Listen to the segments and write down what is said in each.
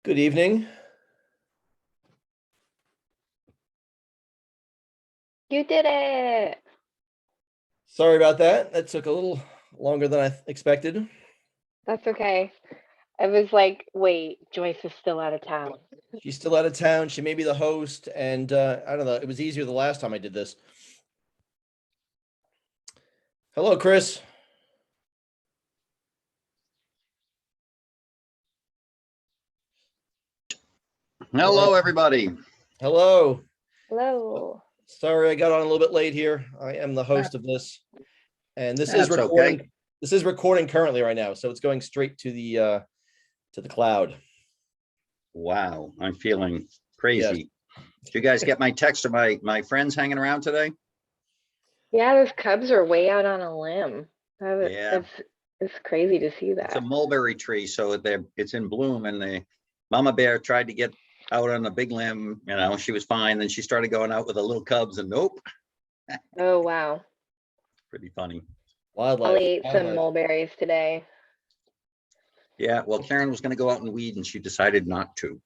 Good evening. You did it. Sorry about that. That took a little longer than I expected. That's okay. I was like, wait, Joyce is still out of town. She's still out of town. She may be the host, and I don't know. It was easier the last time I did this. Hello, Chris. Hello, everybody. Hello. Hello. Sorry, I got on a little bit late here. I am the host of this, and this is That's recording. okay. This is recording currently right now, so it's going straight to the cloud. Wow, I'm feeling crazy. Did you guys get my text of my friends hanging around today? Yeah, those Cubs are way out on a limb. Yeah. It's crazy to see It's a that. mulberry tree, so it's in bloom, and the mama bear tried to get out on the big limb. You know, she was fine. Then she started going out with the little cubs, and nope. Oh wow. Pretty funny. Wildlife. I'll eat some mulberries today. Yeah. Well, Karen was going to go out and weed, and she decided not to.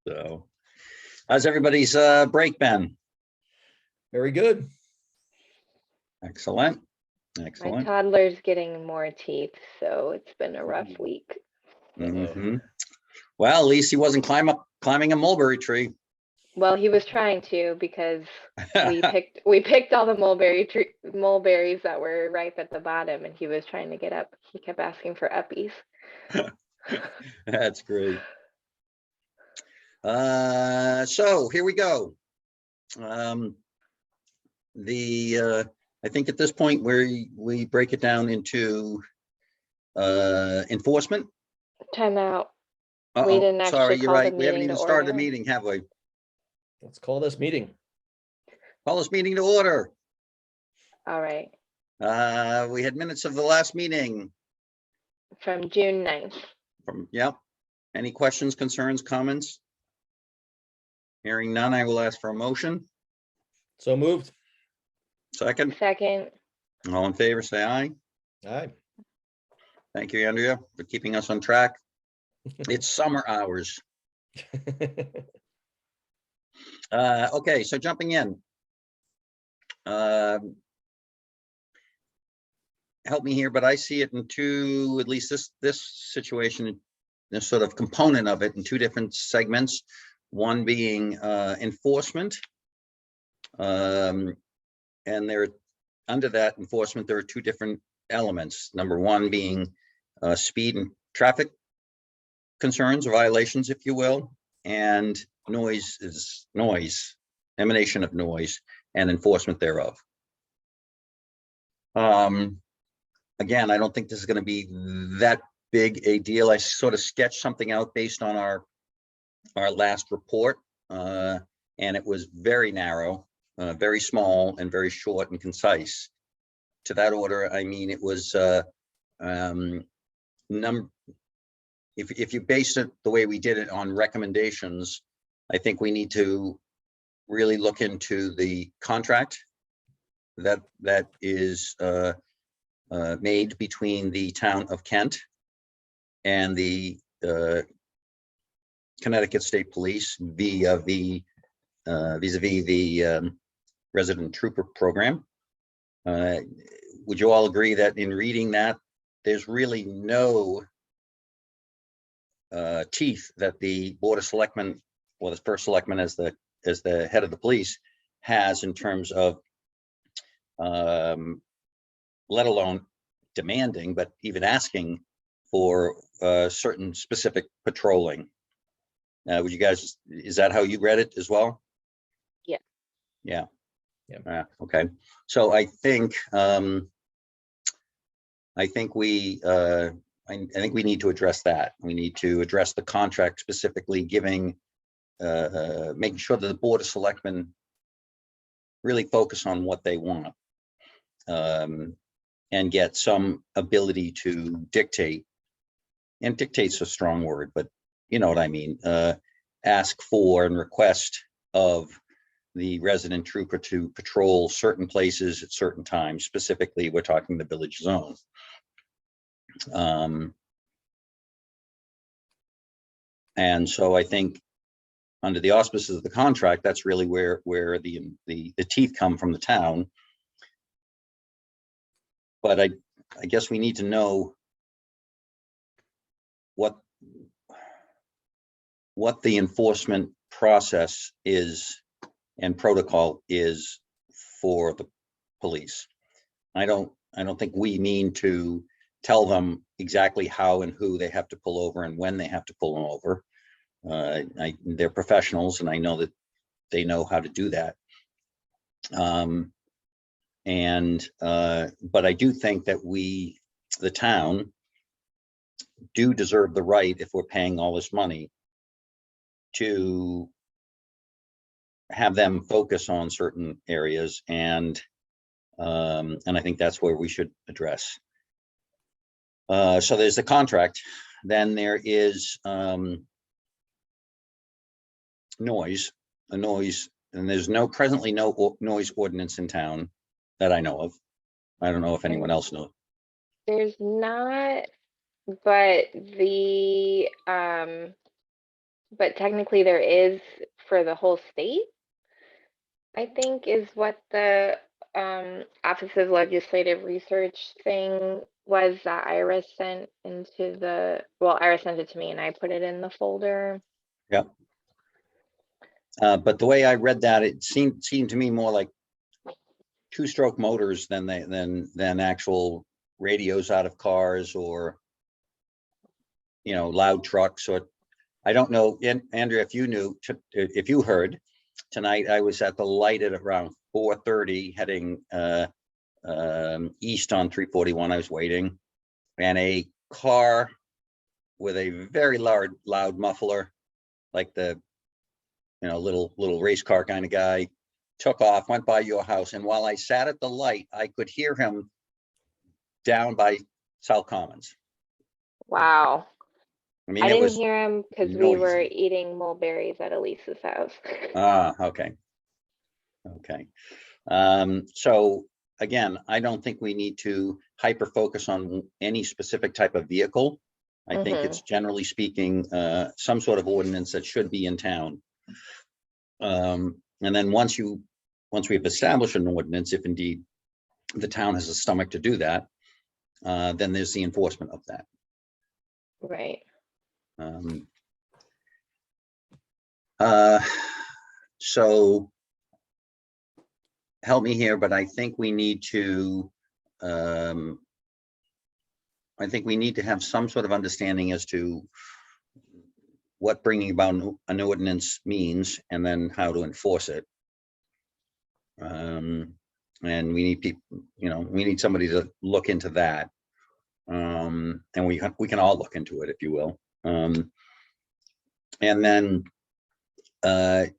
So, how's everybody's break been? Very good. Excellent. My Excellent. toddler's getting more teeth, so it's been a rough week. Mhm. Well, at least he wasn't climbing a mulberry tree. Well, he was trying to because we picked all the mulberries that were ripe at the bottom, and he was trying to get up. He kept asking for uppies. That's great. So here we go. I think at this point we break it down into enforcement. Time out. We Uh-oh, didn't sorry, actually you're call the right. We haven't meeting even to started a order. meeting, have we? Let's call this meeting. Call this meeting to order. All right. We had minutes of the last meeting From June 9th. Yep. Any questions, concerns, comments? Hearing none, I will ask for a motion. So moved. Second, Second. all in favor, say aye. Aye. Thank you, Andrea, for keeping us on track. It's summer hours. Okay, so jumping in. Help me here, but I see it in two, at least this situation, this sort of component of it in two different segments. One being enforcement. And there, under that enforcement, there are two different elements. Number one being speed and traffic concerns or violations, if you will, and noise, emanation of noise, and enforcement thereof. Again, I don't think this is going to be that big a deal. I sort of sketched something out based on our last report, and it was very narrow, very small, and very short and concise. To that order, I mean, it was if you base it the way we did it on recommendations, I think we need to really look into the contract that is made between the town of Kent and the Connecticut State Police vis-a-vis the resident trooper program. Would you all agree that in reading that, there's really no teeth that the Board of Selectmen, or the first selectman as the head of the police, has in terms of let alone demanding, but even asking for certain specific patrolling? Would you guys, is that how you read it as well? Yeah. Yeah. Yeah. Okay. So I think we need to address that. We need to address the contract specifically, giving making sure that the Board of Selectmen really focus on what they want, and get some ability to dictate. And dictate's a strong word, but you know what I mean. Ask for and request of the resident trooper to patrol certain places at certain times. Specifically, we're talking the village zone. And so I think under the auspices of the contract, that's really where the teeth come from the town. But I guess we need to know what the enforcement process is and protocol is for the police. I don't think we need to tell them exactly how and who they have to pull over and when they have to pull them over. They're professionals, and I know that they know how to do that. But I do think that we, the town, do deserve the right, if we're paying all this money, to have them focus on certain areas, and I think that's where we should address. So there's the contract. Then there is noise, and there's presently no noise ordinance in town that I know of. I don't know if anyone else knows. There's not, but but technically there is for the whole state, I think, is what the Office of Legislative Research thing was that Iris sent into Iris sent it to me and I put it in the folder. Yeah. But the way I read that, it seemed to me more like two-stroke motors than actual radios out of cars, or loud trucks. Or I don't know, Andrea, if you heard tonight, I was at the light at around 4:30 heading east on 341. I was waiting, and a car with a very loud muffler, like the little race car kind of guy, took off, went by your house, and while I sat at the light, I could hear him down by South Commons. Wow. I mean, I it didn't was hear him because we were noisy. eating mulberries at Elise's house. Okay. So again, I don't think we need to hyper focus on any specific type of vehicle. I think it's, generally speaking, some sort of ordinance that should be in town. And then once we've established an ordinance, if indeed the town has a stomach to do that, then there's the enforcement of that. Right. So help me here, but I think we need to have some sort of understanding as to what bringing about an ordinance means, and then how to enforce it. And we need people, we need somebody to look into that. And we can all look into it, if you will. And then there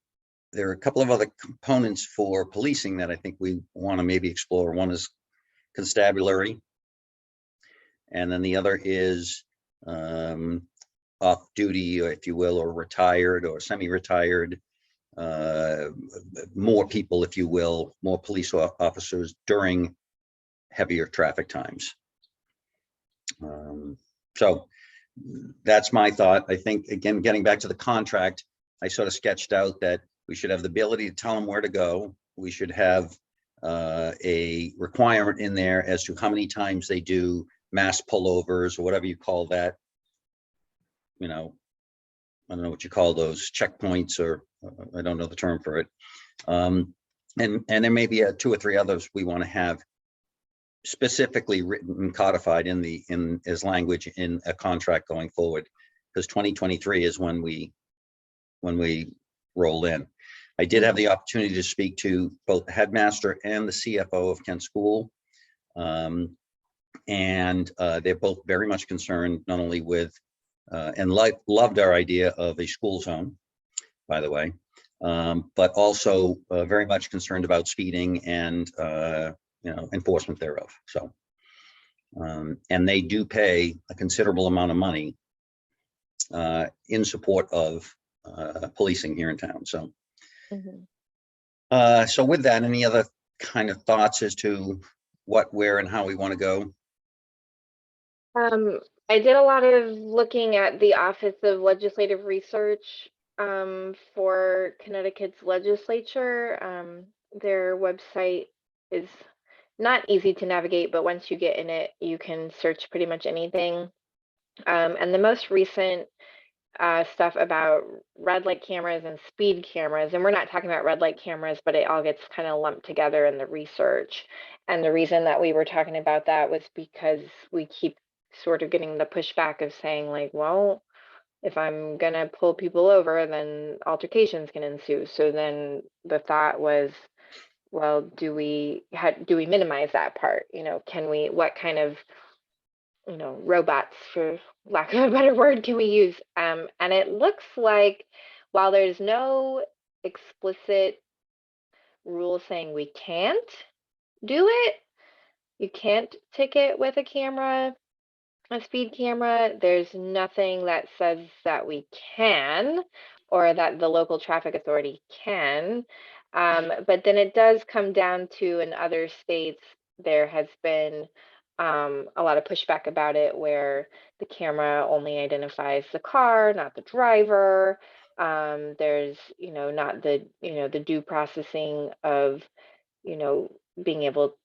are a couple of other components for policing that I think we want to maybe explore. One is constabulary, and then the other is off duty, or if you will, or retired or semi-retired, more people, if you will, more police officers during heavier traffic times. So that's my thought. I think, again, getting back to the contract, I sort of sketched out that we should have the ability to tell them where to go. We should have a requirement in there as to how many times they do mass pullovers, or whatever you call that. I don't know what you call those, checkpoints, or I don't know the term for it. And there may be 2 or 3 others we want to have specifically written and codified as language in a contract going forward, because 2023 is when we roll in. I did have the opportunity to speak to both the headmaster and the CFO of Kent School. And they're both very much concerned, not only with, and loved our idea of a school zone, by the way, but also very much concerned about speeding and enforcement thereof. So, and they do pay a considerable amount of money in support of policing here in town. So, so with that, any other kind of thoughts as to what, where, and how we want to go? I did a lot of looking at the Office of Legislative Research for Connecticut's legislature. Their website is not easy to navigate, but once you get in it, you can search pretty much anything. And the most recent stuff about red light cameras and speed cameras, and we're not talking about red light cameras, but it all gets kind of lumped together in the research. And the reason that we were talking about that was because we keep sort of getting the pushback of saying like, well, if I'm gonna pull people over, then altercations can ensue. So then the thought was, well, do we minimize that part? You know, can we, what kind of, you know, robots, for lack of a better word, can we use? And it looks like while there's no explicit rule saying we can't do it, you can't ticket with a camera, a speed camera, there's nothing that says that we can, or that the local traffic authority can. But then it does come down to, in other states, there has been a lot of pushback about it, where the camera only identifies the car, not the driver. There's, you know, not the, you know, the due processing of, you know, being able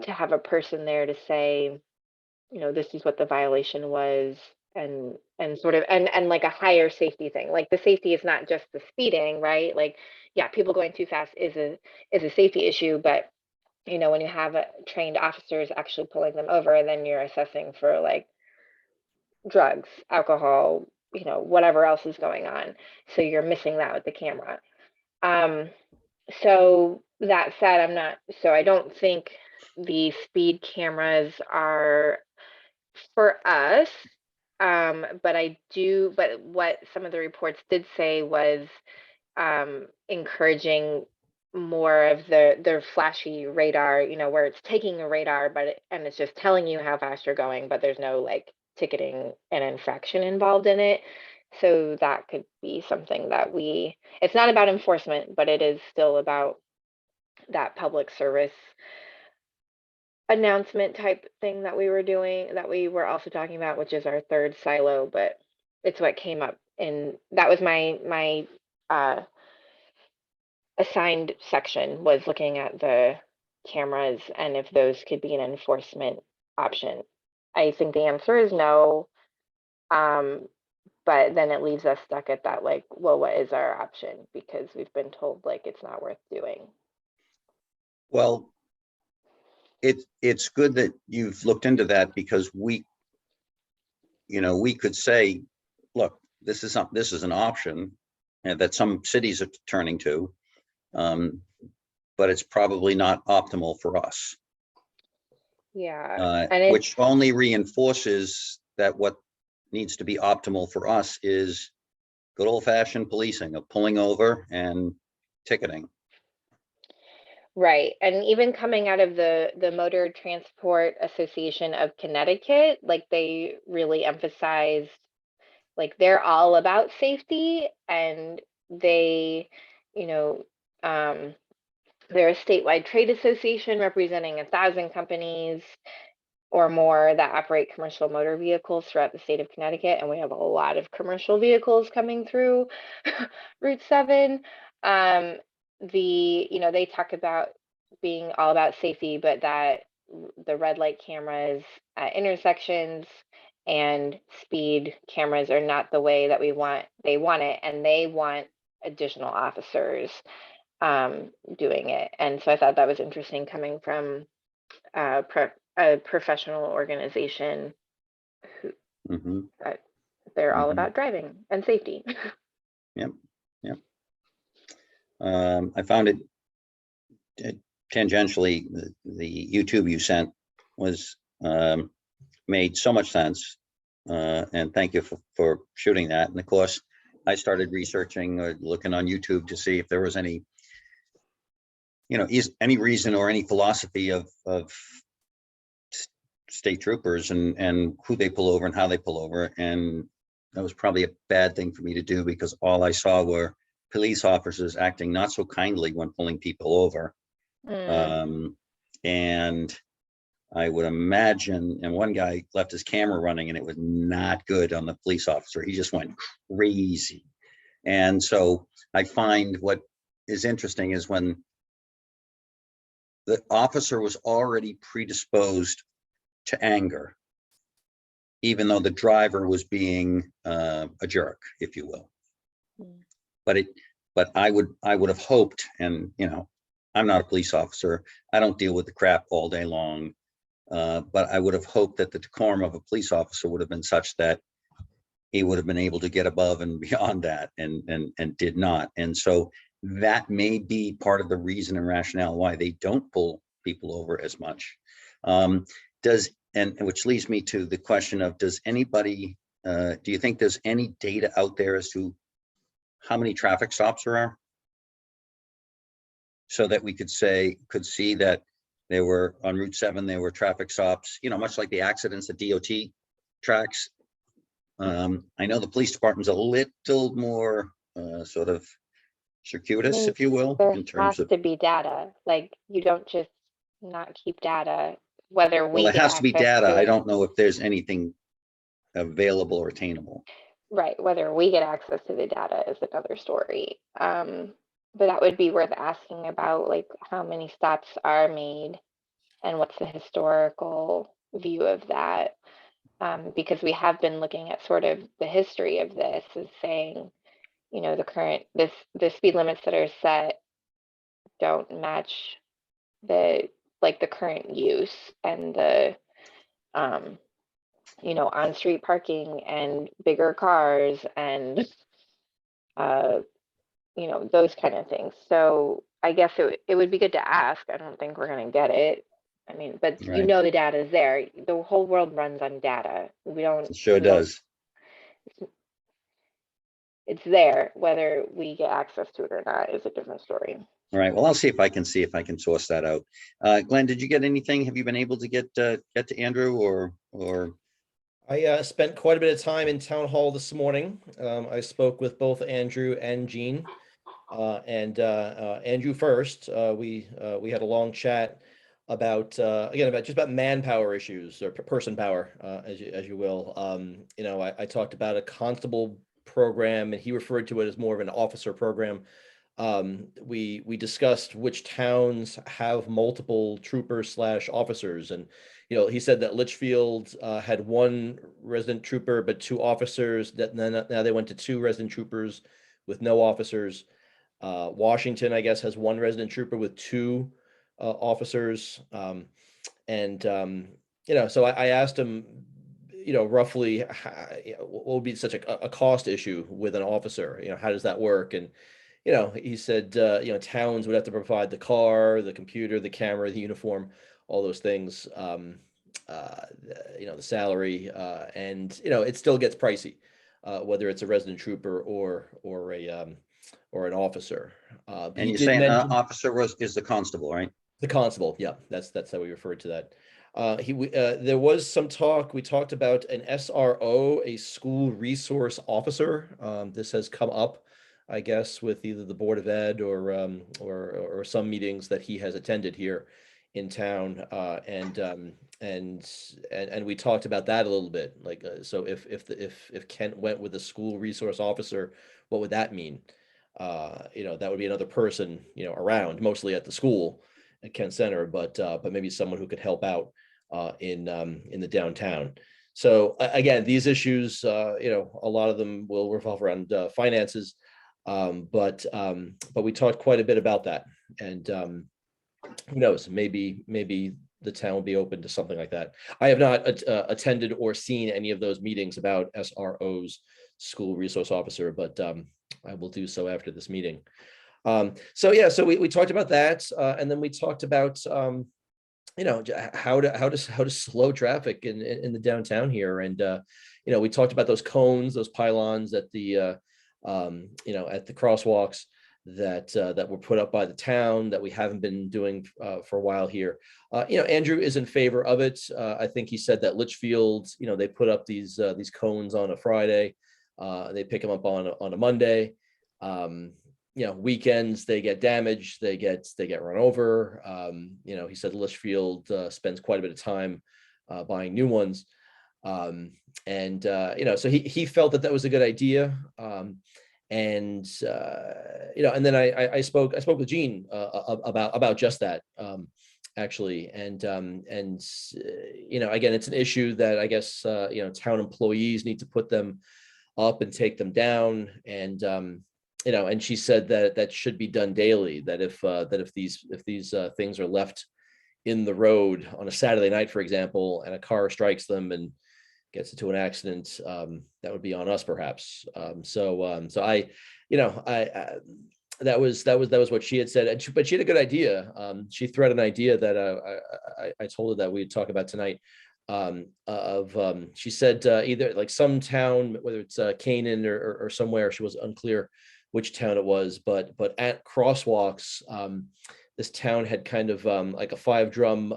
to have a person there to say, you know, this is what the violation was, and sort of, and like a higher safety thing. Like the safety is not just the speeding, right? Like, yeah, people going too fast is a safety issue, but you know, when you have trained officers actually pulling them over, then you're assessing for like drugs, alcohol, you know, whatever else is going on. So you're missing that with the camera. So that said, I don't think the speed cameras are for us. But what some of the reports did say was encouraging more of the flashy radar, you know, where it's taking a radar, and it's just telling you how fast you're going, but there's no like ticketing and infraction involved in it. So that could be something that it's not about enforcement, but it is still about that public service announcement type thing that we were doing, that we were also talking about, which is our third silo. But it's what came up, and that was my assigned section, was looking at the cameras and if those could be an enforcement option. I think the answer is no. But then it leaves us stuck at that, like, well, what is our option? Because we've been told like it's not worth doing. Well, it's good that you've looked into that, because we could say, look, this is an option, and that some cities are turning to, but it's probably not optimal for us. Yeah, and which only reinforces that what needs to be optimal for us is good old-fashioned policing of pulling over and ticketing. right. And even coming out of the Motor Transport Association of Connecticut, like they really emphasized, like they're all about safety, and they, you know, they're a statewide trade association representing 1,000 companies or more that operate commercial motor vehicles throughout the state of Connecticut. And we have a lot of commercial vehicles coming through Route 7. They talk about being all about safety, but that the red light cameras at intersections and speed cameras are not the way that they want it, and they want additional officers doing it. And so I thought that was interesting, coming from a professional organization who they're all about driving and safety. Yep. I found it tangentially, the YouTube you sent was made so much sense, and thank you for shooting that. And of course, I started researching or looking on YouTube to see if there was any reason or any philosophy of state troopers and who they pull over and how they pull over. And that was probably a bad thing for me to do, because all I saw were police officers acting not so kindly when pulling people over. And I would imagine, and one guy left his camera running and it was not good on the police officer. He just went crazy. And so I find what is interesting is when the officer was already predisposed to anger, even though the driver was being a jerk, if you will. But I would have hoped, and I'm not a police officer. I don't deal with the crap all day long. But I would have hoped that the decorum of a police officer would have been such that he would have been able to get above and beyond that, and did not. And so that may be part of the reason and rationale why they don't pull people over as much. Which leads me to the question of, does anybody, do you think there's any data out there as to how many traffic stops there are? So that we could see that there were on Route 7, there were traffic stops, much like the accidents that DOT tracks. I know the police department's a little more sort of circuitous, if you will, There in terms has of. to be data. Like, you don't just not keep data, whether we Well, it get has to be access data. to I it. don't know if there's anything available or attainable. Right, whether we get access to the data is another story. But that would be worth asking about, like, how many stops are made and what's the historical view of that. Because we have been looking at sort of the history of this as saying, the speed limits that are set don't match the current use and the on-street parking and bigger cars and those kind of things. So I guess it would be good to ask. I don't think we're going to get it. I mean, but Right. the data is there. The whole world runs on data. It sure does. It's there. Whether we get access to it or not is a different story. All right. Well, I'll see if I can source that out. Glenn, did you get anything? Have you been able to get to Andrew or? I spent quite a bit of time in town hall this morning. I spoke with both Andrew and Jean. Andrew first, we had a long chat about about manpower issues, or person power, as you will. I talked about a constable program, and he referred to it as more of an officer program. We discussed which towns have multiple troopers / officers, and he said that Litchfield had one resident trooper but 2 officers. That now they went to 2 resident troopers with no officers. Washington, I guess, has 1 resident trooper with 2 officers. So I asked him, roughly what would be such a cost issue with an officer? How does that work? And he said, towns would have to provide the car, the computer, the camera, the uniform, all those things, the salary, and it still gets pricey, whether it's a resident trooper or an officer. And you're saying officer is the constable, right? The constable, yeah, that's how we referred to that. There was some talk. We talked about an SRO, a school resource officer. This has come up, I guess, with either the Board of Ed or some meetings that he has attended here in town, and we talked about that a little bit. Like, so if Kent went with a school resource officer, what would that mean? That would be another person, around, mostly at the school at Kent Center, but maybe someone who could help out in the downtown. So again, these issues, a lot of them will revolve around finances, but we talked quite a bit about that, and who knows, maybe the town will be open to something like that. I have not attended or seen any of those meetings about SROs, school resource officer, but I will do so after this meeting. So we talked about that, and then we talked about how to slow traffic in the downtown here, and we talked about those cones, those pylons at the at the crosswalks that were put up by the town that we haven't been doing for a while here. Andrew is in favor of it. I think he said that Litchfield, they put up these cones on a Friday, they pick them up on a Monday. weekends they get damaged, they get run over. He said Litchfield spends quite a bit of time buying new ones. So he felt that was a good idea. And then I spoke with Gene about just that, actually. Again, it's an issue that I guess town employees need to put them up and take them down. And she said that should be done daily, that if these things are left in the road on a Saturday night, for example, and a car strikes them and gets into an accident, that would be on us, perhaps. That was what she had said, but she had a good idea. She threw out an idea that I told her that we'd talk about tonight. She said either like some town, whether it's Canaan or somewhere, she was unclear which town it was, but at crosswalks, this town had kind of like a 5-drum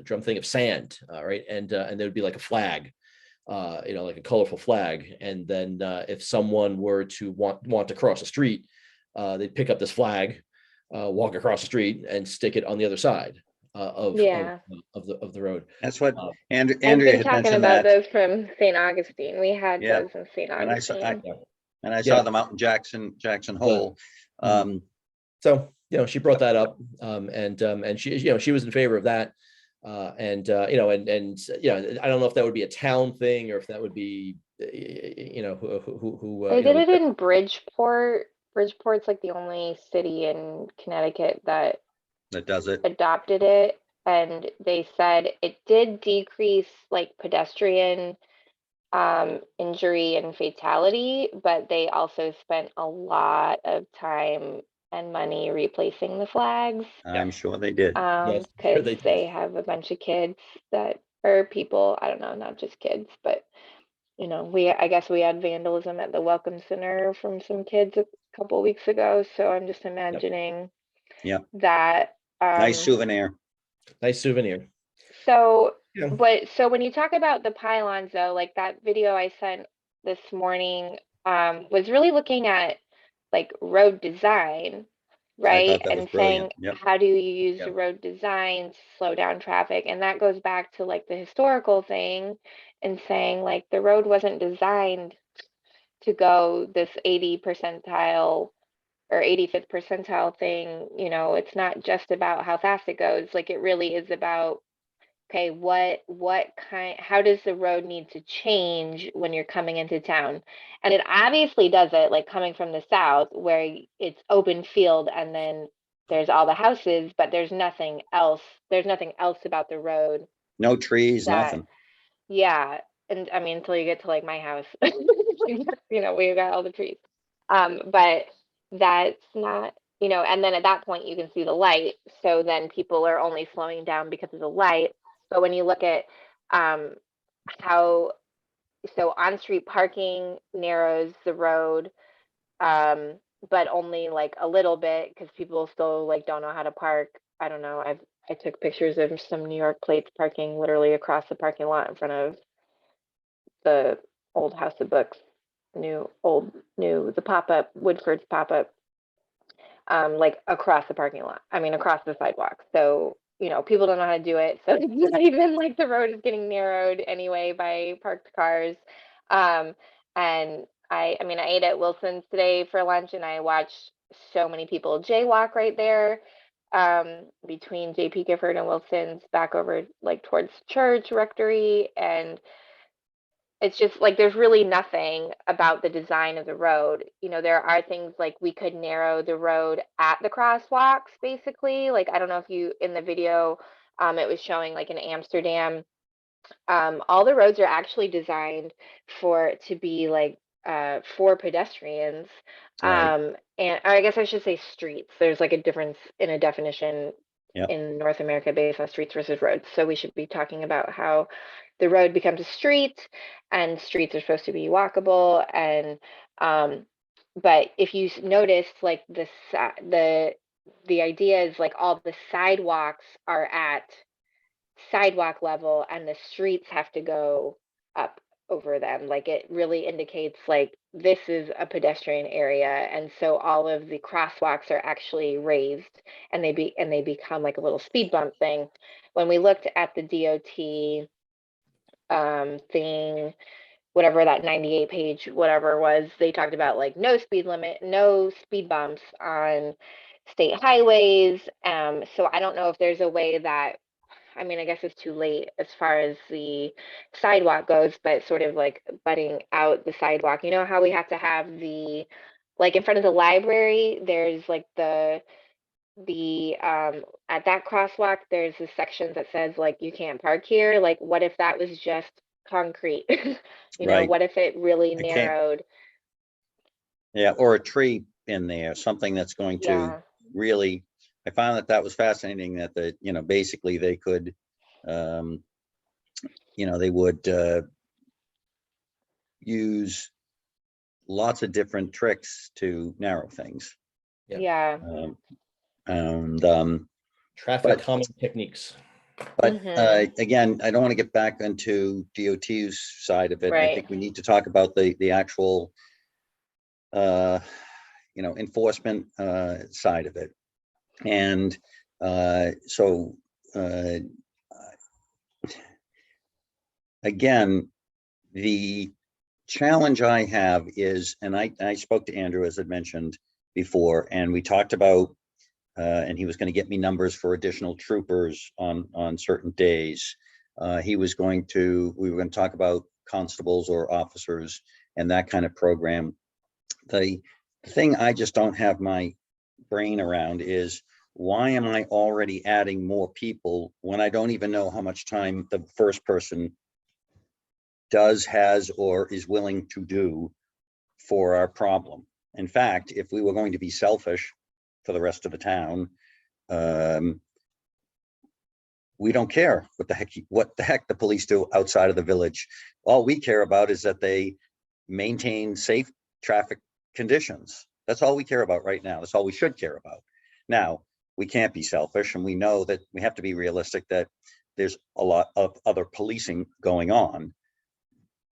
drum thing of sand, right? And there would be like a flag, like a colorful flag. And then if someone were to want to cross the street, they'd pick up this flag, walk across the street, and stick it on the other side of the road. That's what Uh, Andrea I've been had talking mentioned about that. those from St. Augustine. We had Yeah. those in St. And I saw, Augustine. and I Yeah. saw them out in Jackson Hole. So she brought that up, and she was in favor of that, I don't know if that would be a town thing or if that would be who They did it in Bridgeport. Bridgeport's like the only city in Connecticut that does it. adopted it, and they said it did decrease like pedestrian injury and fatality, but they also spent a lot of time and money replacing the flags, I'm sure they did. Yes, sure because they did. they have a bunch of kids that are people, I don't know, not just kids, but I guess we had vandalism at the Welcome Center from some kids a couple weeks ago, so I'm just imagining Yep. that. Nice souvenir. Nice souvenir. So, Yeah. so when you talk about the pylons, though, like that video I sent this morning, was really looking at like road design, right? thought that was And brilliant. saying, Yep. how do you use Yep. road design to slow down traffic? And that goes back to like the historical thing and saying like the road wasn't designed to go this 80 percentile or 85th percentile thing. It's not just about how fast it goes. Like it really is about, okay, how does the road need to change when you're coming into town? And it obviously does it like coming from the south where it's open field and then there's all the houses, but there's nothing else about the road. No trees, that nothing. Yeah. And I mean, until you get to like my house, we've got all the trees. But that's not, and then at that point you can see the light. So then people are only slowing down because of the light. But when you look at on-street parking narrows the road, but only like a little bit because people still like don't know how to park. I don't know. I took pictures of some New York plates parking literally across the parking lot in front of the old House of Books, the pop-up, Woodford's pop-up, like across the parking lot. I mean, across the sidewalk. So, people don't know how to do it. So it's not even like the road is getting narrowed anyway by parked cars. And I ate at Wilson's today for lunch and I watched so many people jaywalk right there, between JP Gifford and Wilson's back over like towards church, rectory. And it's just like there's really nothing about the design of the road. There are things like we could narrow the road at the crosswalks, basically. Like I don't know if you in the video, it was showing like in Amsterdam, all the roads are actually designed to be like for pedestrians. Right. And or I guess I should say streets. There's like a difference in a definition Yep. in North America based on streets versus roads. So we should be talking about how the road becomes a street and streets are supposed to be walkable. And but if you notice, like the idea is like all the sidewalks are at sidewalk level and the streets have to go up over them. Like it really indicates like this is a pedestrian area, and so all of the crosswalks are actually raised, and they become like a little speed bump thing. When we looked at the DOT thing, whatever that 98 page whatever was, they talked about like no speed limit, no speed bumps on state highways. So I don't know if there's a way that, I mean, I guess it's too late as far as the sidewalk goes, but sort of like butting out the sidewalk. You know how we have to have the, like in front of the library, there's like the at that crosswalk, there's a section that says like you can't park here. Like what if that was just concrete? You know, Right. what if it really I can't, narrowed? yeah, or a tree in there, something that's going to Yeah, really, I found that that was fascinating that basically they could, they would use lots of different tricks to narrow things. Yeah. yeah. Um, and Traffic but calming techniques. again, I don't want to get back into DOT's side of it. I Right. think we need to talk about the actual enforcement side of it. And so again, the challenge I have is, and I spoke to Andrew, as I mentioned before, and we talked about, and he was going to get me numbers for additional troopers on certain days. We were going to talk about constables or officers and that kind of program. The thing I just don't have my brain around is, why am I already adding more people when I don't even know how much time the first person has, or is willing to do for our problem? In fact, if we were going to be selfish for the rest of the town, we don't care what the heck the police do outside of the village. All we care about is that they maintain safe traffic conditions. That's all we care about right now. That's all we should care about. Now, we can't be selfish, and we know that we have to be realistic that there's a lot of other policing going on.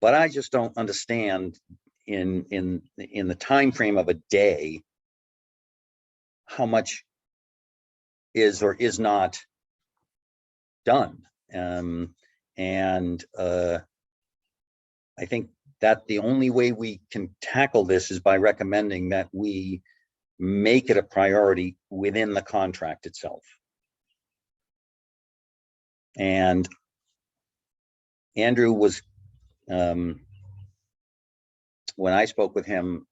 But I just don't understand in the time frame of a day how much is or is not done. And I think that the only way we can tackle this is by recommending that we make it a priority within the contract itself. And Andrew was, when I spoke with him,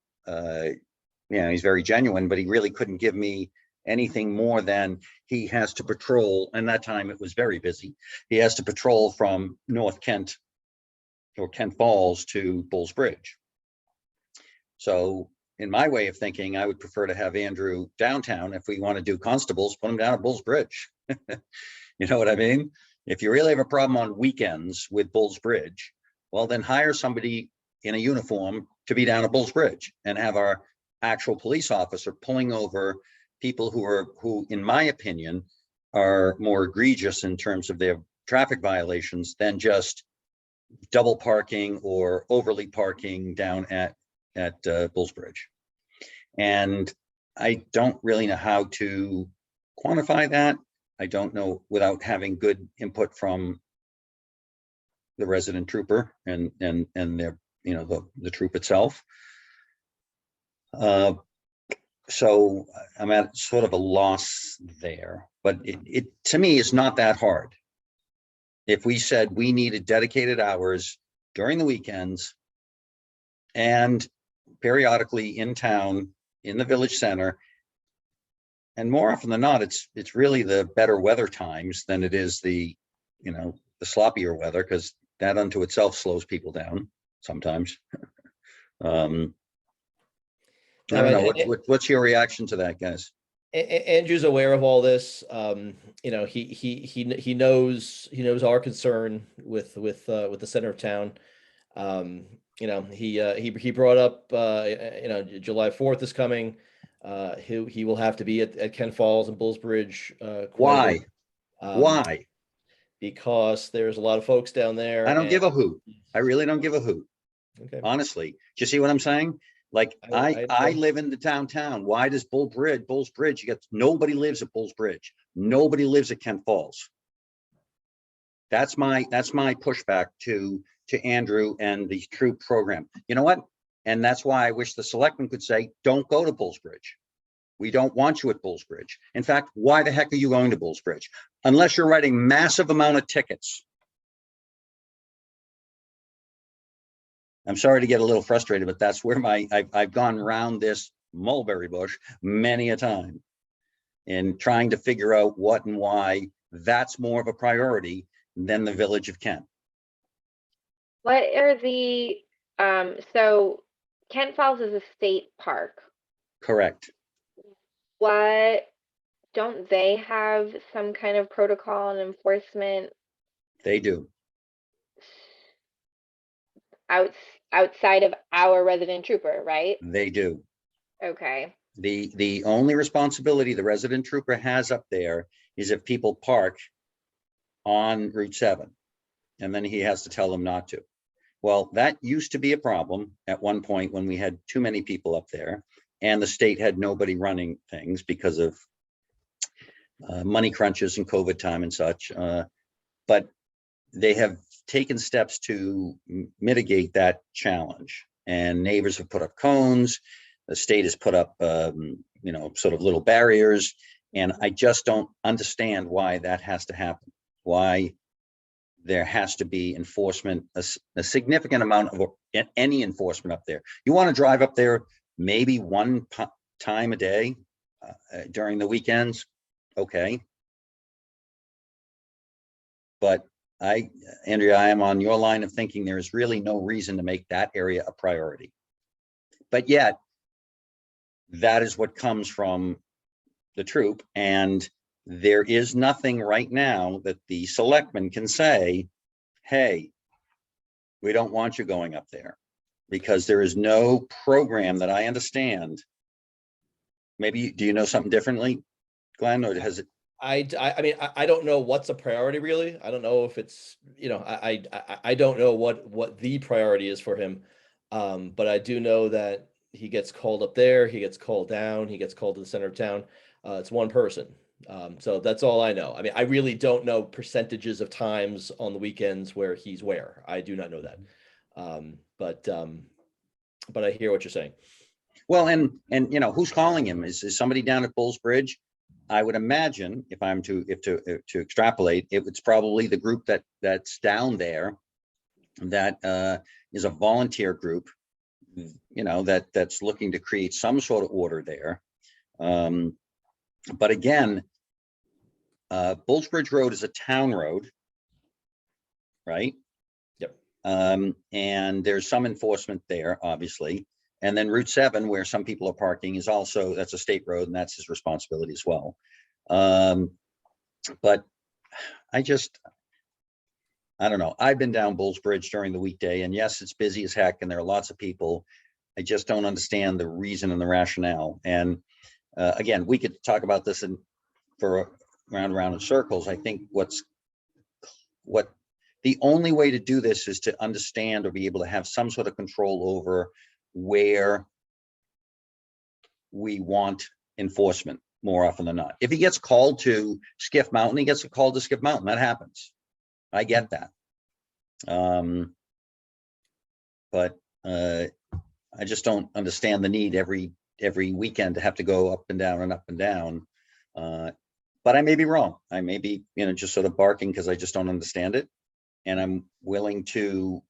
he's very genuine, but he really couldn't give me anything more than he has to patrol. And that time it was very busy. He has to patrol from North Kent or Kent Falls to Bulls Bridge. So in my way of thinking, I would prefer to have Andrew downtown. If we want to do constables, put him down at Bulls Bridge. You know what I mean? If you really have a problem on weekends with Bulls Bridge, well, then hire somebody in a uniform to be down at Bulls Bridge and have our actual police officer pulling over people who, in my opinion, are more egregious in terms of their traffic violations than just double parking or overly parking down at Bulls Bridge. And I don't really know how to quantify that. I don't know, without having good input from the resident trooper and their, the troop itself. So I'm at sort of a loss there, but it to me is not that hard. If we said we needed dedicated hours during the weekends and periodically in town, in the village center, and more often than not, it's really the better weather times than it is the sloppier weather, because that unto itself slows people down sometimes. I don't know. What's your reaction to that, guys? Andrew's aware of all this. He knows our concern with the center of town. He brought up July 4th is coming. He will have to be at Kent Falls and Bulls Bridge. Why? Why? Why? because there's a lot of folks down there. I don't give a and- hoot. I really don't give a hoot, Okay. honestly. Do you see what I'm saying? Like, I I know. live in the downtown. Why does Bulls Bridge, nobody lives at Bulls Bridge. Nobody lives at Kent Falls. That's my pushback to Andrew and the troop program. You know what? And that's why I wish the selectmen could say, don't go to Bulls Bridge. We don't want you at Bulls Bridge. In fact, why the heck are you going to Bulls Bridge? Unless you're writing massive amount of tickets. I'm sorry to get a little frustrated, but that's where I've gone around this mulberry bush many a time in trying to figure out what and why that's more of a priority than the village of Kent. What are the, so Kent Falls is a state park. Correct. What, don't they have some kind of protocol and enforcement They do. outside of our resident trooper, right? They do. Okay. The only responsibility the resident trooper has up there is if people park on Route 7, and then he has to tell them not to. Well, that used to be a problem at one point when we had too many people up there and the state had nobody running things because of money crunches and COVID time and such. But they have taken steps to mitigate that challenge, and neighbors have put up cones. The state has put up, you know, sort of little barriers. And I just don't understand why that has to happen. Why there has to be enforcement, a significant amount of any enforcement up there. You want to drive up there maybe one time a day during the weekends, okay. But Andrea, I am on your line of thinking there is really no reason to make that area a priority. But yet, that is what comes from the troop, and there is nothing right now that the selectmen can say, hey, we don't want you going up there, because there is no program that I understand. Maybe, do you know something differently, Glenn, or has it? I mean, I don't know what's a priority really. I don't know if it's, you know, I don't know what the priority is for him. But I do know that he gets called up there, he gets called down, he gets called to the center of town. It's one person. So that's all I know. I mean, I really don't know percentages of times on the weekends where he's where. I do not know that. But I hear what you're saying. Well, and you know, who's calling him? Is somebody down at Bulls Bridge? I would imagine, if I'm to extrapolate, it's probably the group that's down there that is a volunteer group, you know, that's looking to create some sort of order there. But again, Bulls Bridge Road is a town road, right? Yep. And there's some enforcement there, obviously. And then Route 7, where some people are parking, is also, that's a state road, and that's his responsibility as well. But I don't know. I've been down Bulls Bridge during the weekday, and yes, it's busy as heck, and there are lots of people. I just don't understand the reason and the rationale. And again, we could talk about this for round and round in circles. I think what the only way to do this is to understand or be able to have some sort of control over where we want enforcement more often than not. If he gets called to Skiff Mountain, he gets called to Skiff Mountain. That happens. I get that. But I just don't understand the need every weekend to have to go up and down and up and down. But I may be wrong. I may be, you know, just sort of barking because I just don't understand it. And I'm willing to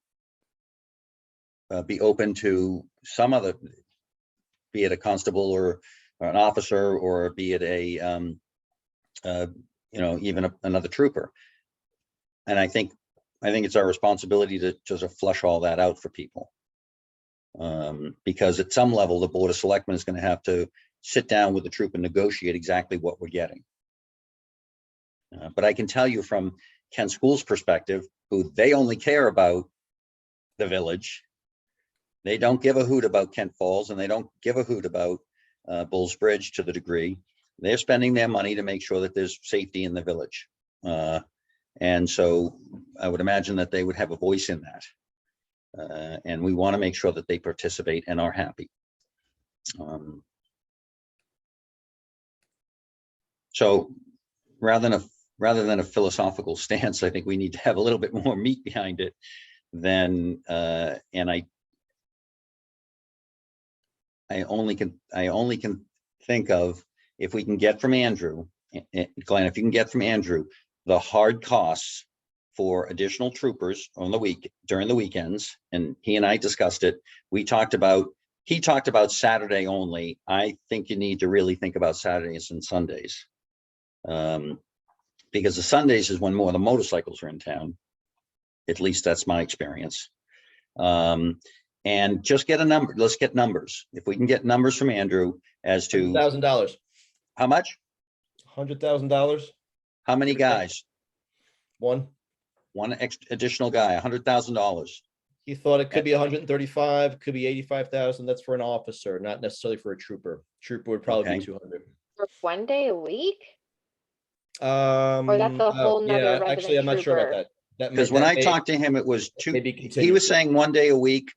be open to some other, be it a constable or an officer, or be it a, you know, even another trooper. And I think it's our responsibility to just flush all that out for people. Because at some level, the Board of Selectmen is going to have to sit down with the troop and negotiate exactly what we're getting. But I can tell you from Kent Schools' perspective, who they only care about the village. They don't give a hoot about Kent Falls, and they don't give a hoot about Bulls Bridge to the degree. They're spending their money to make sure that there's safety in the village. And so I would imagine that they would have a voice in that. And we want to make sure that they participate and are happy. So rather than a philosophical stance, I think we need to have a little bit more meat behind it than, and I only can think of, if we can get from Andrew, Glenn, if you can get from Andrew, the hard costs for additional troopers on the during the weekends, and he and I discussed it. He talked about Saturday only. I think you need to really think about Saturdays and Sundays. Because the Sundays is when more of the motorcycles are in town. At least that's my experience. And just get a number. Let's get numbers. If we can get numbers from Andrew as to $1,000. how much, $100,000. how many guys, One. one additional guy, $100,000. He thought it could be 135, could be 85,000. That's for an officer, not necessarily for a trooper. Trooper would probably Okay. be 200. For 1 day a week? Or that's a whole nother yeah, resident actually, I'm not sure about trooper. that. Because when I talked to him, it was two. maybe He continue. was saying 1 day a week,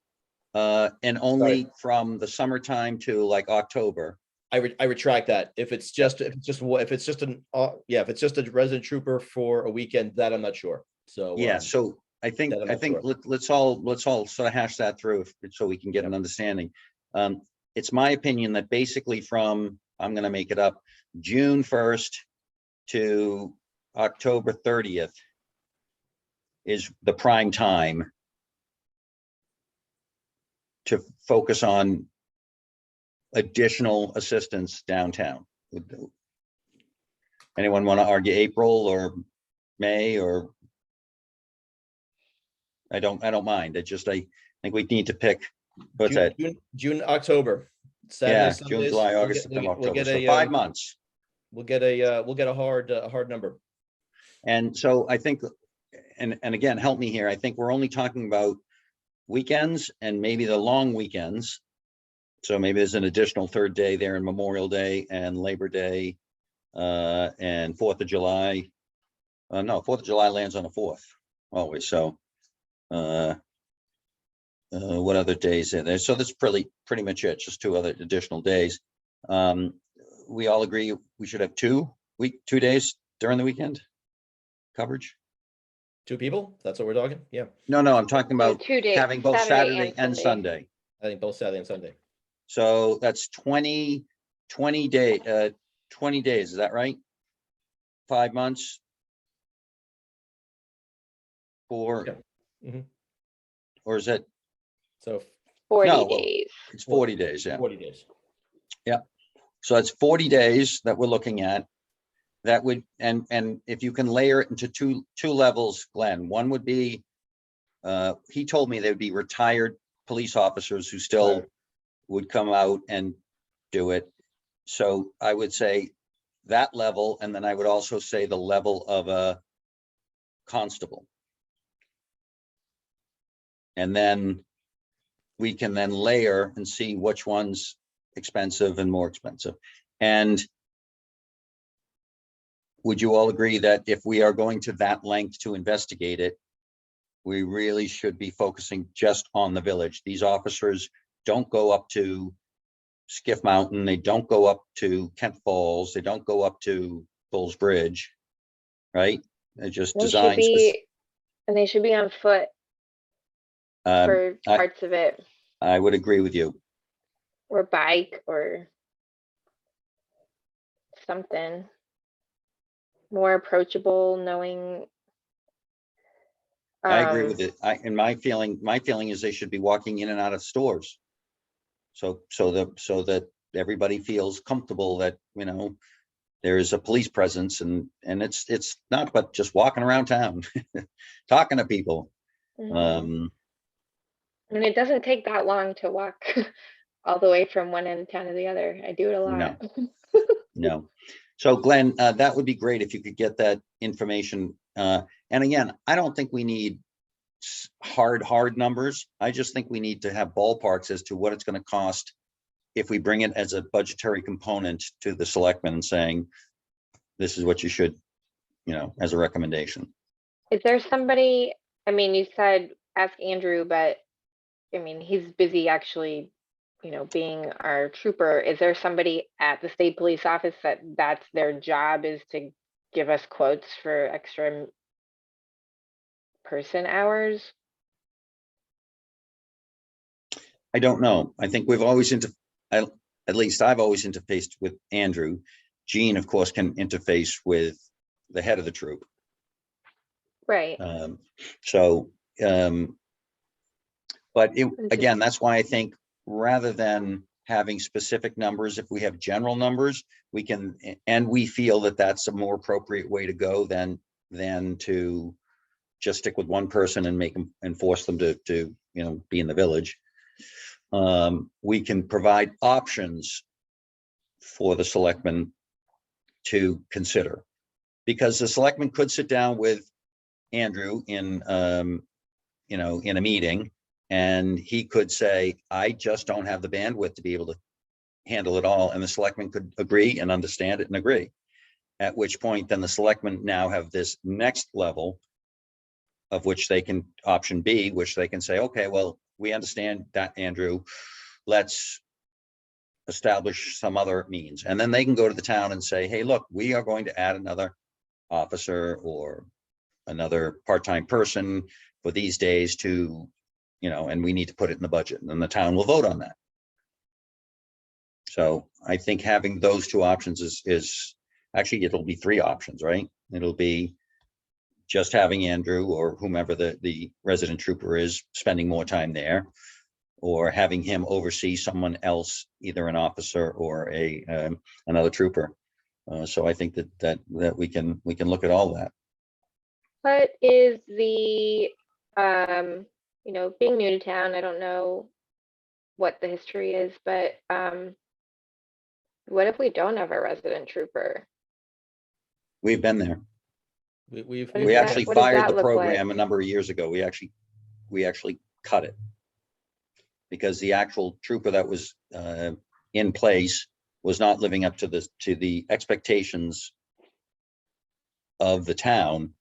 and only Sorry. from the summertime to like October. I retract that. If it's just a resident trooper for a weekend, that I'm not sure. So Yeah, so I think that I'm not sure. let's all sort of hash that through so we can get an understanding. It's my opinion that basically from, I'm going to make it up, June 1st to October 30th is the prime time to focus on additional assistance downtown. Anyone want to argue April or May, or? I don't mind. I think we need to pick, what's that? June, October. Yeah, Saturdays, June, Sundays, July, we'll August, get- September, we'll October. get So a, 5 months. We'll get a hard number. And so I think, and again, help me here. I think we're only talking about weekends and maybe the long weekends. So maybe there's an additional third day there in Memorial Day and Labor Day, and 4th of July. No, 4th of July lands on the 4th always. So what other days are there? So that's pretty much it. Just 2 other additional days. We all agree we should have 2 days during the weekend coverage. 2 people. That's what we're talking. Yeah, No, I'm talking about 2 days, having both Saturday and Sunday. I think both Saturday and Sunday. So that's 20 days, 20 days. Is that right? 5 months. For, Yeah. Mhm. or is it, So 40 No, days. it's 40 days, yeah. 40 days. So that's 40 days that we're looking at. That would, and if you can layer it into two levels, Glenn, one would be, he told me there'd be retired police officers who still Right. would come out and do it. So I would say that level, and then I would also say the level of a constable. And then we can then layer and see which one's expensive and more expensive. And would you all agree that if we are going to that length to investigate it, we really should be focusing just on the village? These officers don't go up to Skiff Mountain. They don't go up to Kent Falls. They don't go up to Bulls Bridge, right? They're just They should designed. be, and they should be on foot for I- parts of it, I would agree with you. or bike, or something more approachable, knowing. I agree with it. And my feeling is they should be walking in and out of stores. So that everybody feels comfortable that, there is a police presence, and it's not but just walking around town, talking to people. Mhm. And it doesn't take that long to walk all the way from one end of town to the other. I do it a lot. No. So Glenn, that would be great if you could get that information. And again, I don't think we need hard numbers. I just think we need to have ballparks as to what it's going to cost if we bring it as a budgetary component to the selectmen and saying, this is what you should, as a recommendation. Is there somebody, I mean, you said ask Andrew, but I mean, he's busy actually, being our trooper. Is there somebody at the state police office that's their job is to give us quotes for extra person hours? I don't know. I think we've always at least I've always interfaced with Andrew. Gene, of course, can interface with the head of the troop. Right. So, but again, that's why I think rather than having specific numbers, if we have general numbers, we can, and we feel that that's a more appropriate way to go than to just stick with one person and make them and force them to be in the village. We can provide options for the selectmen to consider, because the selectmen could sit down with Andrew in a meeting, and he could say, I just don't have the bandwidth to be able to handle it all. And the selectmen could agree and understand it and agree. At which point, then the selectmen now have this next level of which they can, option B, which they can say, okay, well, we understand that, Andrew, let's establish some other means. And then they can go to the town and say, hey, look, we are going to add another officer or another part-time person for these days to, and we need to put it in the budget, and then the town will vote on that. So I think having those two options is actually, it'll be three options, right? It'll be just having Andrew or whomever the resident trooper is spending more time there, or having him oversee someone else, either an officer or another trooper. So I think that we can look at all that. What is the, being new to town, I don't know what the history is, but what if we don't have a resident trooper? We've been there. We We actually fired the look like? program a number of years ago. We actually cut it, because the actual trooper that was in place was not living up to the expectations of the town.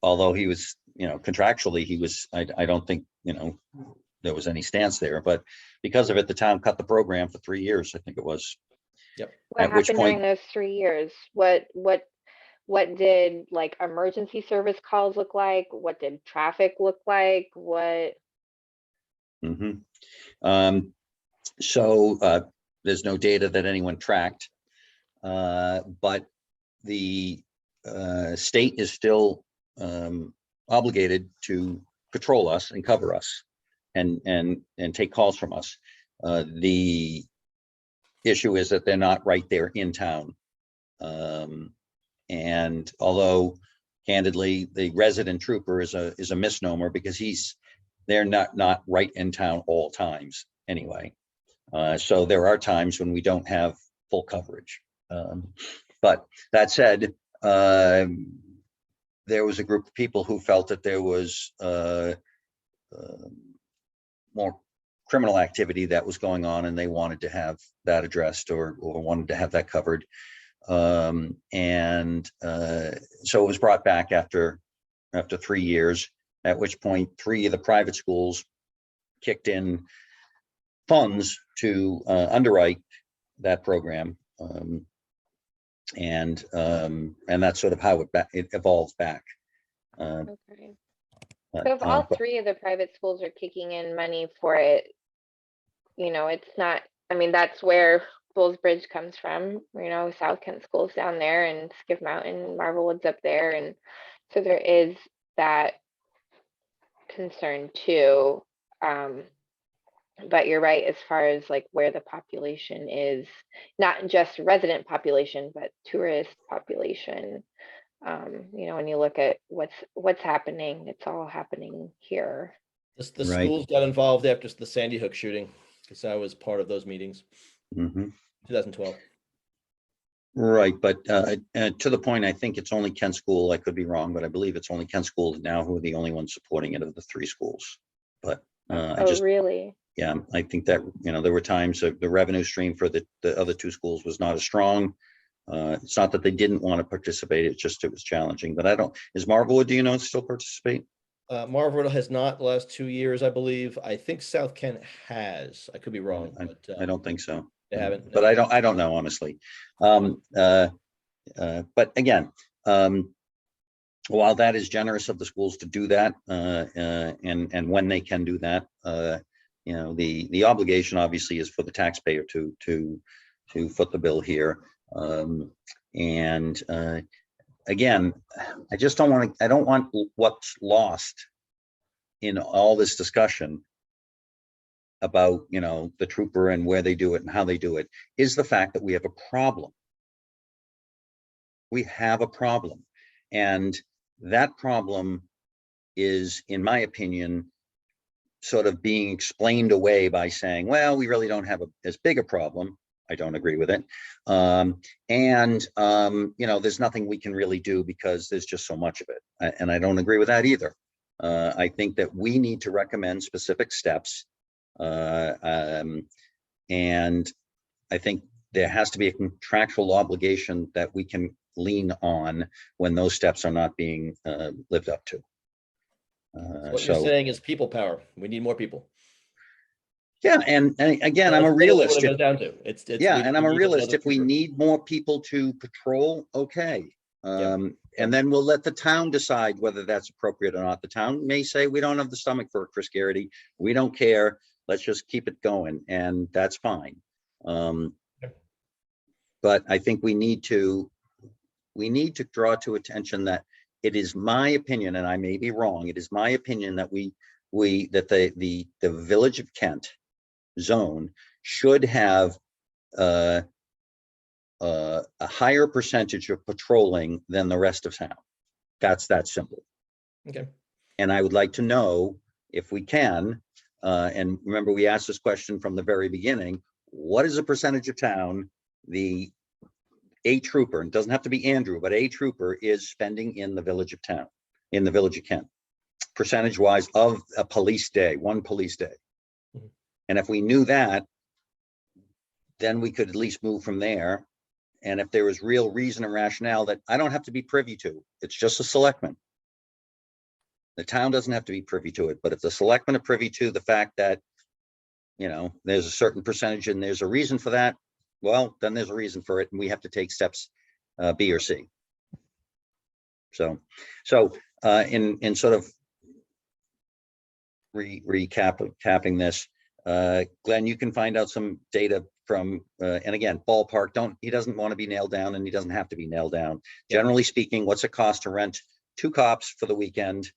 Although he was, contractually, he was, I don't think, there was any stance there, but because of it, the town cut the program for 3 years, I think it was. Yep. What At which happened during point, those 3 years? What did like emergency service calls look like? What did traffic look like? What? So there's no data that anyone tracked, but the state is still obligated to patrol us and cover us and take calls from us. The issue is that they're not right there in town. And although candidly, the resident trooper is a misnomer, because they're not right in town all times anyway. So there are times when we don't have full coverage. But that said, there was a group of people who felt that there was more criminal activity that was going on, and they wanted to have that addressed or wanted to have that covered. So it was brought back after 3 years, at which point 3 of the private schools kicked in funds to underwrite that program. And that's sort of how it evolves back. Okay. So if all 3 of the private schools are kicking in money for it, it's not, I mean, that's where Bulls Bridge comes from, South Kent Schools down there, and Skiff Mountain, Marvel Woods up there. And so there is that concern too. But you're right, as far as like where the population is, not just resident population, but tourist population. When you look at what's happening, it's all happening here. The Right. schools got involved after the Sandy Hook shooting, because I was part of those meetings, 2012. Right, but to the point, I think it's only Kent School. I could be wrong, but I believe it's only Kent School now who are the only ones supporting it of the 3 schools. But Really? Yeah, I think that there were times of the revenue stream for the other 2 schools was not as strong. It's not that they didn't want to participate, it's just it was challenging, but I don't, is Marvelwood, do you know, still participate? Marlboro has not the last 2 years, I believe. I think South Kent has. I could be wrong, I but I don't think so. they haven't. But No. I don't know, honestly. But again, while that is generous of the schools to do that, and when they can do that, you know, the obligation obviously is for the taxpayer to foot the bill here. And again, I just don't want to, I don't want what's lost in all this discussion about, you know, the trooper and where they do it and how they do it, is the fact that we have a problem. We have a problem. And that problem is, in my opinion, sort of being explained away by saying, well, we really don't have as big a problem. I don't agree with it. You know, there's nothing we can really do because there's just so much of it. And I don't agree with that either. I think that we need to recommend specific steps. And I think there has to be a contractual obligation that we can lean on when those steps are not being lived up to. So what you're saying is people power. We need more people. Yeah, and again, I'm a That's literally realist. what it goes down to. It's Yeah, we and I'm a need realist. another If we trooper. need more people to patrol, okay. And then we'll let the town decide whether that's appropriate or not. The town may say, we don't have the stomach for it, Chris Garrity. We don't care. Let's just keep it going, and that's fine. But I think we need to draw to attention that it is my opinion, and I may be wrong, it is my opinion that the Village of Kent zone should have a higher percentage of patrolling than the rest of town. That's that simple. Okay. And I would like to know if we can, and remember, we asked this question from the very beginning, what is the percentage of town a trooper, and it doesn't have to be Andrew, but a trooper is spending in the village of town, in the Village of Kent, percentage wise of a police day, one police day. Mm-hmm. And if we knew that, then we could at least move from there. And if there was real reason and rationale that I don't have to be privy to, it's just a selectman. The town doesn't have to be privy to it, but if the selectmen are privy to the fact that, you know, there's a certain percentage and there's a reason for that, well, then there's a reason for it, and we have to take steps B or C. So in sort of recapping this, Glenn, you can find out some data from, and again, ballpark, he doesn't want to be nailed down, and he doesn't have to be nailed down. Generally speaking, what's it cost to rent 2 cops for the weekend?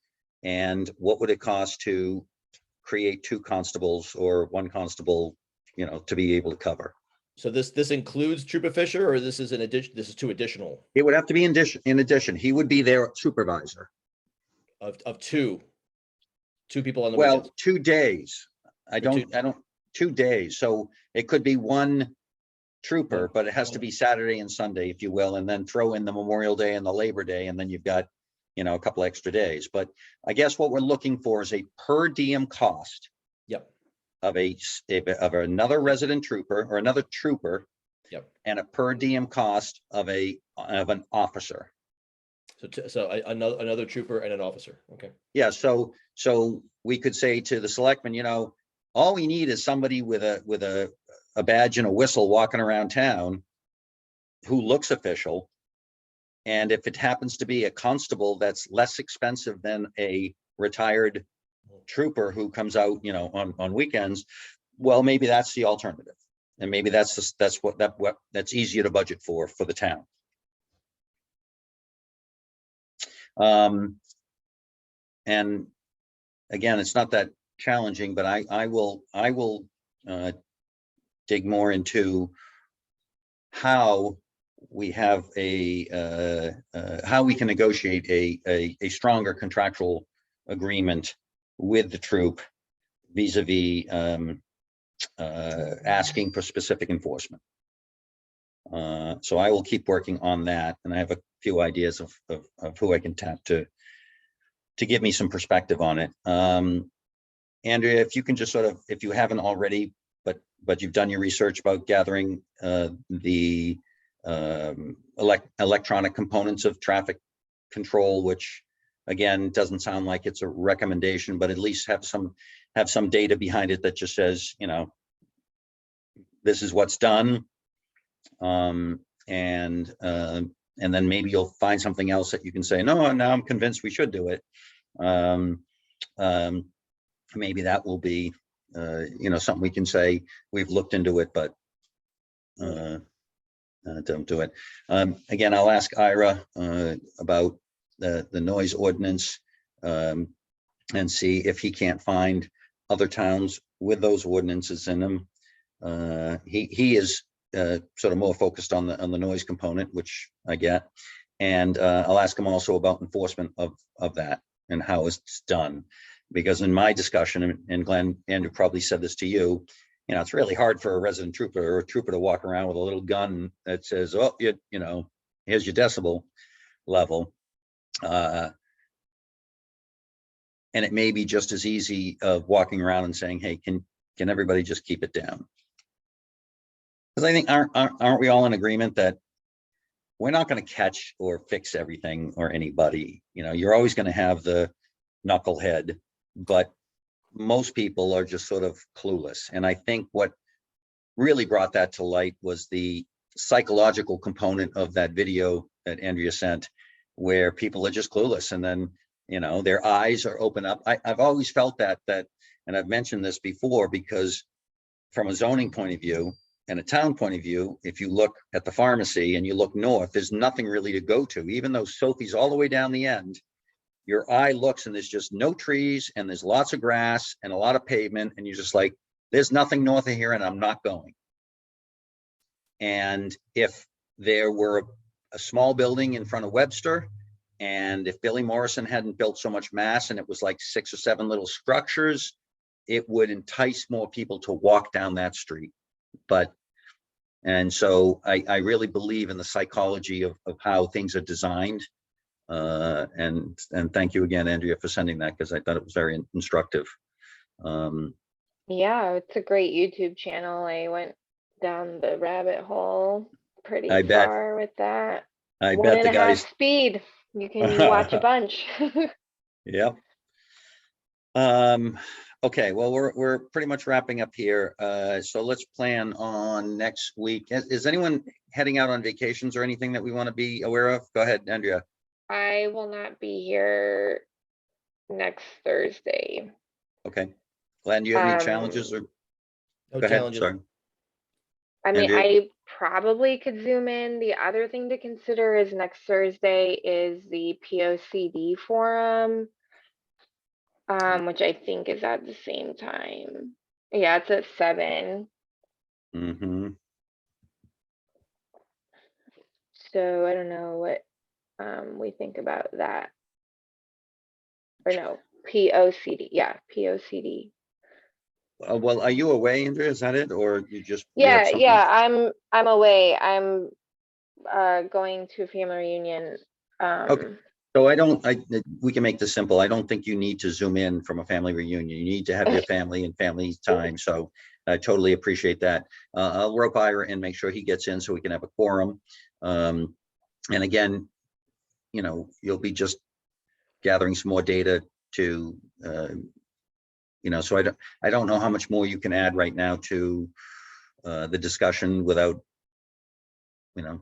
And what would it cost to create 2 constables or 1 constable, you know, to be able to cover? So this includes Trooper Fisher, or this is an addition? This is 2 additional. It would have to be in addition. He would be their supervisor. Of two people on the Well, weekends. 2 days. I don't 2 days. So it could be 1 trooper, but it has to be Saturday and Sunday, if you will, and then throw in the Memorial Day and the Labor Day, and then you've got, you know, a couple extra days. But I guess what we're looking for is a per diem cost. Yep. Of another resident trooper or another trooper. Yep. And a per diem cost of an officer. So another trooper and an officer. Okay. Yeah. So we could say to the selectmen, you know, all we need is somebody with a badge and a whistle walking around town who looks official. And if it happens to be a constable that's less expensive than a retired trooper who comes out, you know, on weekends, well, maybe that's the alternative, and maybe that's easier to budget for the town. And again, it's not that challenging, but I will dig more into how we have how we can negotiate a stronger contractual agreement with the troop vis-a-vis asking for specific enforcement. So I will keep working on that, and I have a few ideas of who I can tap to give me some perspective on it. Andrea, if you can just sort of, if you haven't already, but you've done your research about gathering the electronic components of traffic control, which again, doesn't sound like it's a recommendation, but at least have some data behind it that just says, you know, this is what's done. And then maybe you'll find something else that you can say, no, now I'm convinced we should do it. Maybe that will be, you know, something we can say, we've looked into it, but don't do it. Again, I'll ask Ira about the noise ordinance and see if he can't find other towns with those ordinances in them. He is sort of more focused on the noise component, which I get. And I'll ask him also about enforcement of that and how it's done. Because in my discussion, and Glenn, Andrew probably said this to you, you know, it's really hard for a resident trooper or a trooper to walk around with a little gun that says, oh, you know, here's your decibel level. And it may be just as easy of walking around and saying, hey, can everybody just keep it down? Because I think aren't we all in agreement that we're not going to catch or fix everything or anybody? You know, you're always going to have the knucklehead, but most people are just sort of clueless. And I think what really brought that to light was the psychological component of that video that Andrea sent, where people are just clueless. And then, you know, their eyes are open up. I've always felt that, and I've mentioned this before, because from a zoning point of view and a town point of view, if you look at the pharmacy and you look north, there's nothing really to go to, even though Sophie's all the way down the end. Your eye looks and there's just no trees and there's lots of grass and a lot of pavement. And you're just like, there's nothing north of here and I'm not going. And if there were a small building in front of Webster, and if Billy Morrison hadn't built so much mass and it was like 6 or 7 little structures, it would entice more people to walk down that street. And so I really believe in the psychology of how things are designed. And thank you again, Andrea, for sending that, because I thought it was very instructive. Yeah, it's a great YouTube channel. I went down the rabbit hole pretty I bet. far with that. I One bet and the a half guys. speed. You can watch a bunch. Yep. Okay, well, we're pretty much wrapping up here. So let's plan on next week. Is anyone heading out on vacations or anything that we want to be aware of? Go ahead, Andrea. I will not be here next Thursday. Okay. Glenn, do you have any challenges or? No Go ahead, challenges. sorry. I mean, Andrea? I probably could zoom in. The other thing to consider is next Thursday is the POCD forum, which I think is at the same time. Yeah, it's at 7. Mm-hmm. So I don't know what we think about that. Or no, POCD. Yeah, POCD. Well, are you away, Andrea? Is that it, or you just? You have something? Yeah, I'm away. I'm going to a family reunion. Okay. So we can make this simple. I don't think you need to zoom in from a family reunion. You need to have your family and family time. So I totally appreciate that. I'll rope Ira and make sure he gets in so we can have a quorum. And again, you know, you'll be just gathering some more data to, you know, so I don't know how much more you can add right now to the discussion without, you know,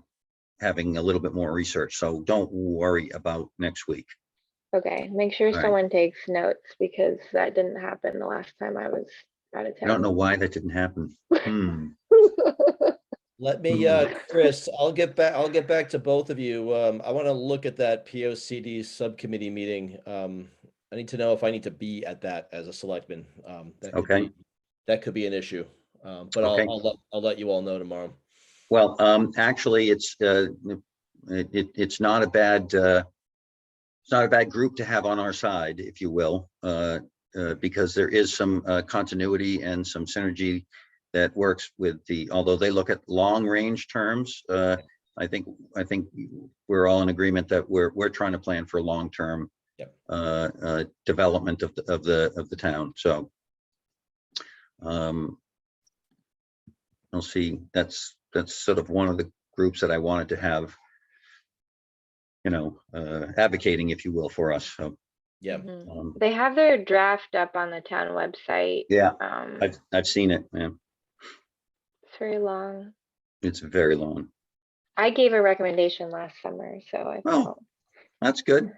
having a little bit more research. So don't worry about next week. Okay, make sure right. someone takes notes, because that didn't happen the last time I was out of I don't know town. why that didn't happen. Let me, Chris, I'll get back to both of you. I want to look at that POCD subcommittee meeting. I need to know if I need to be at that as a selectman. That could be an issue. But Okay. I'll let you all know tomorrow. Well, actually, it's not a bad group to have on our side, if you will, because there is some continuity and some synergy that works with although they look at long range terms. I think we're all in agreement that we're trying to plan for long term development of the town. So I'll see. That's sort of one of the groups that I wanted to have, advocating, if you will, for us. So, Yeah. Mhm. They have their draft up on the town website. yeah, Um, I've seen it, man. it's very long. It's very long. I gave a recommendation last summer, so I Oh. felt That's good.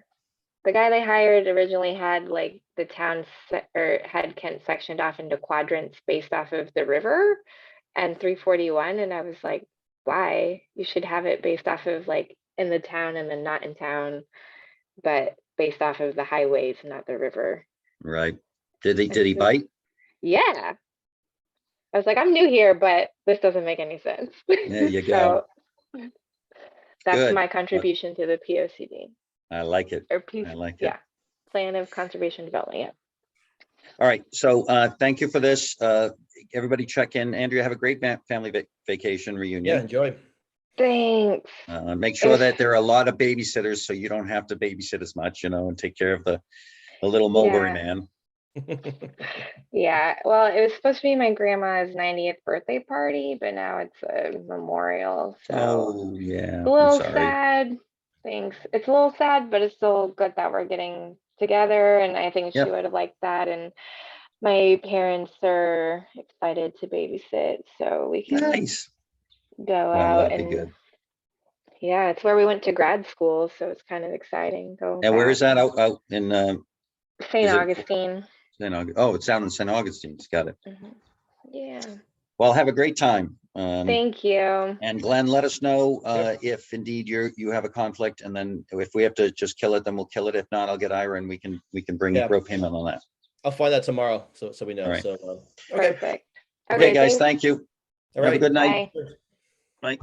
the guy they hired originally had like the town or had Kent sectioned off into quadrants based off of the river and 341, and I was like, why? You should have it based off of like in the town and then not in town, but based off of the highways, not the river. Right. Did he bite? Yeah. I was like, I'm new here, but this doesn't make any sense. There you go. So that's Good. my contribution to the POCD I like it. or P. I like it. Yeah. Plan of Conservation Development. Yeah. All right. So thank you for this. Everybody check in. Andrea, have a great family vacation Yeah, reunion. enjoy. Thanks. Make sure that there are a lot of babysitters so you don't have to babysit as much, and take care of the little mulberry Yeah. man. Yeah. Well, it was supposed to be my grandma's 90th birthday party, but now it's a memorial. So Oh, yeah. it's a little I'm sorry. sad. Thanks. It's a little sad, but it's still good that we're getting together. And I think Yep. she would have liked that. And my parents are excited to babysit, so we can Nice. go Well, out that'd be and good. yeah, it's where we went to grad school, so it's kind of exciting. And where is that? Out in St. is it- Augustine. St. Augustine? Oh, it's down in St. Augustine's. Got it. Mhm. Yeah. Well, have a great time. Thank you. And Glenn, let us know if indeed you have a conflict, and then if we have to just kill it, then we'll kill it. If not, I'll get Ira and we can Yeah. rope him in on that. I'll find that tomorrow, so we know. All right. So okay. Perfect. Okay, guys, thanks. thank you. All Have a right. good night. Bye. Bye.